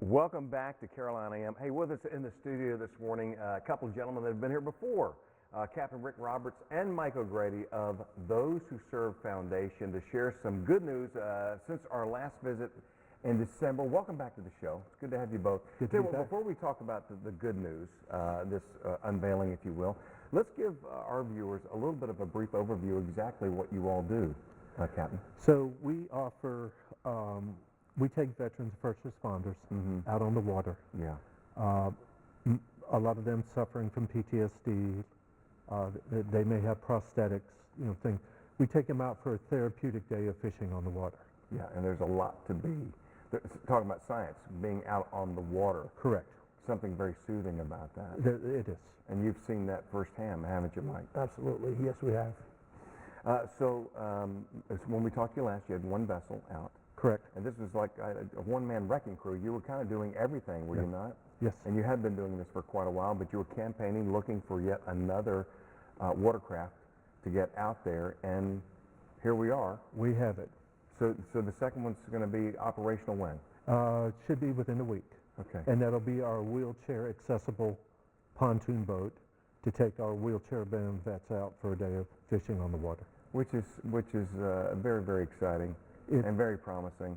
Welcome back to Carolina AM. Hey, with us in the studio this morning, a couple of gentlemen that have been here before, Captain Rick Roberts and Mike O'Grady of Those Who Serve Foundation to share some good news since our last visit in December. Welcome back to the show. It's good to have you both. Good to be back. Before we talk about the good news, this unveiling, if you will, let's give our viewers a little bit of a brief overview of exactly what you all do, Captain. So we offer, we take veterans, first responders out on the water. Yeah. A lot of them suffering from PTSD. They may have prosthetics, things. We take them out for a therapeutic day of fishing on the water. Yeah, and there's a lot to be. Talking about science, being out on the water. Correct. Something very soothing about that. It is. And you've seen that firsthand, haven't you, Mike? Absolutely. Yes, we have. So when we talked to you last, you had one vessel out. Correct. And this was like a one-man wrecking crew. You were kind of doing everything, were you not? Yes. And you had been doing this for quite a while, but you were campaigning, looking for yet another watercraft to get out there, and here we are. We have it. So the second one's going to be operational when? It should be within a week. Okay. And that'll be our wheelchair accessible pontoon boat to take our wheelchair bound vets out for a day of fishing on the water. Which is very, very exciting and very promising.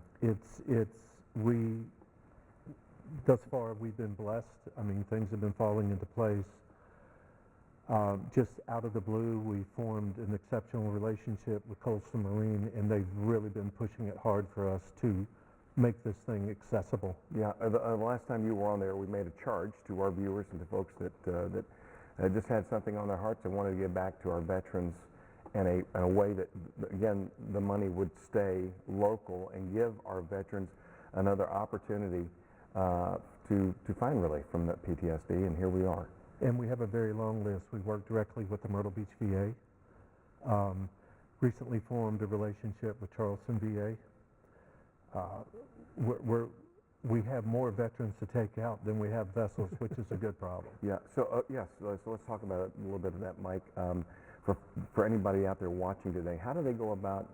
Thus far we've been blessed. I mean, things have been falling into place. Just out of the blue, we formed an exceptional relationship with Coastal Marine, and they've really been pushing it hard for us to make this thing accessible. Yeah, the last time you were on there, we made a charge to our viewers and to folks that just had something on their hearts and wanted to give back to our veterans in a way that, again, the money would stay local and give our veterans another opportunity to find relief from that PTSD, and here we are. And we have a very long list. We work directly with the Myrtle Beach VA. Recently formed a relationship with Charleston VA. We have more veterans to take out than we have vessels, which is a good problem. Yeah. So yes. So let's talk about a little bit of that, Mike. For anybody out there watching today, how do they go about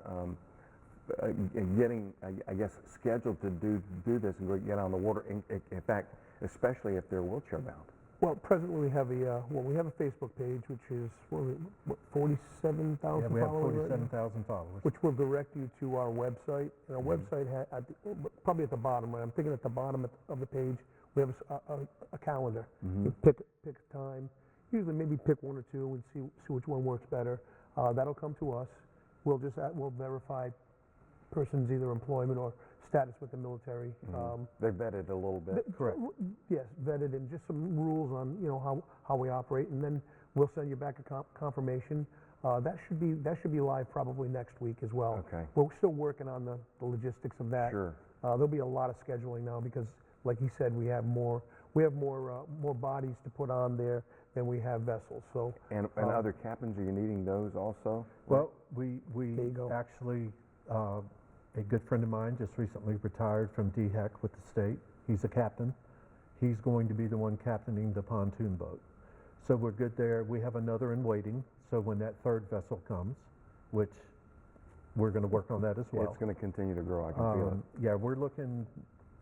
getting, I guess, scheduled to do this and get on the water? In fact, especially if they're wheelchair bound. Well, presently we have a Facebook page which is 47,000 Yeah, we have followers. 47,000 followers. Which will direct you to our website. And our website probably at the bottom, right? I'm thinking at the bottom of the page we have a calendar. You pick a time. Usually maybe pick one or two and see which one works better. That'll come to us. We'll verify person's either employment or status with the military. They're vetted a little bit. Correct. Yes, vetted, and just some rules on how we operate, and then we'll send you back a confirmation. That should be live probably next week as well. Okay. We're still working on the logistics of that. Sure. There'll be a lot of scheduling now because, like he said, we have more bodies to put on there than we have vessels. So And other captains, are you needing those also? Well, we There you go. actually, a good friend of mine just recently retired from DHEC with the state. He's a captain. He's going to be the one captaining the pontoon boat. So we're good there. We have another in waiting. So when that third vessel comes, which we're going to work on that as well. It's going to continue to grow. I can feel it. Yeah, we're looking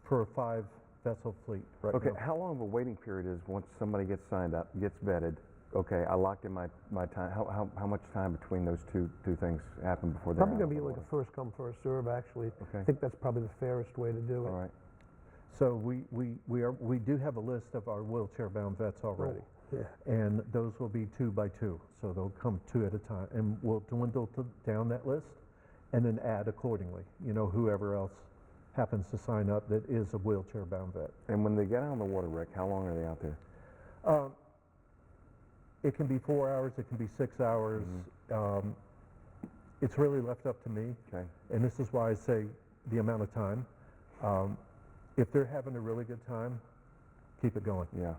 for a 5-vessel fleet right Okay, now. how long of a waiting period is once somebody gets signed up, gets vetted? Okay, I locked in my time. How much time between those two things happen before they're probably out going to on be the like a first come first serve. Actually, Okay. I think that's probably the fairest way to do it. water? All right. So we do have a list of our wheelchair bound vets already. Yeah. And those will be 2 by 2, so they'll come 2 at a time, and we'll dwindle down that list and then add accordingly, whoever else happens to sign up that is a wheelchair bound vet. And when they get out on the water, Rick, how long are they out there? It can be 4 hours, it can be 6 hours. It's really left up to me, Okay. and this is why I say the amount of time. If they're having a really good time, keep it going. Yeah.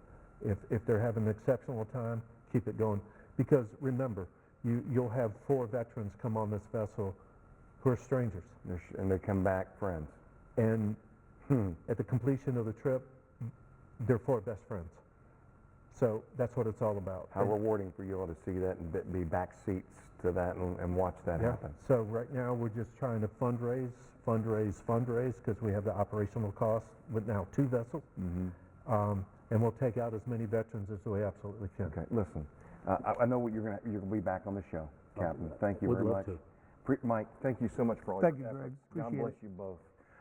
If they're having an exceptional time, keep it going. Because remember, you'll have 4 veterans come on this vessel who are strangers. And they come back friends. And at the completion of the trip, they're 4 best friends. So that's what it's all about. How rewarding for you all to see that and be back seats to that and watch that happen. So right now we're just trying to fundraise fundraise, because we have the operational costs with now 2 vessels. And we'll take out as many veterans as we absolutely can. Okay, listen, I know what you're gonna be back on the show, Captain. Thank you Would very love much. to. Mike, thank you so much for all Thank your you, efforts. Greg. God Appreciate bless it. you both.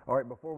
All right, before